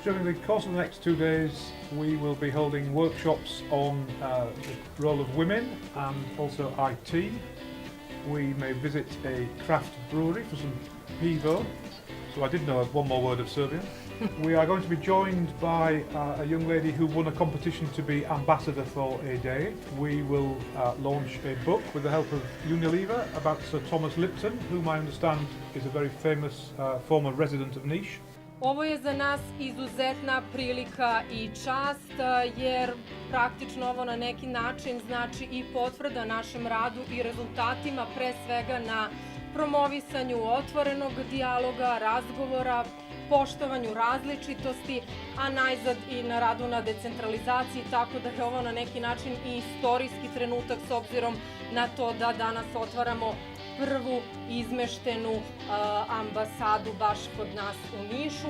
During the course of the next 2 days, we will be holding workshops on the role of women and also IT. We may visit a craft brewery for some pivo. So I did know one more word of Serbian. We are going to be joined by a young lady who won a competition to be ambassador for a day. We will launch a book with the help of Unilever about Sir Thomas Lipton, whom I understand is a very famous former resident of Nišu. Ovo je za nas izuzetna prilika i čast, jer praktično ovo na neki način znači i potvrda našem radu i rezultatima, pre svega na promovisanju otvorenog dijaloga, razgovora, poštovanju različitosti, a najzad i na radu na decentralizaciji, tako da je ovo na neki način i istorijski trenutak s obzirom na to da danas otvaramo prvu izmeštenu ambasadu baš kod nas u Nišu.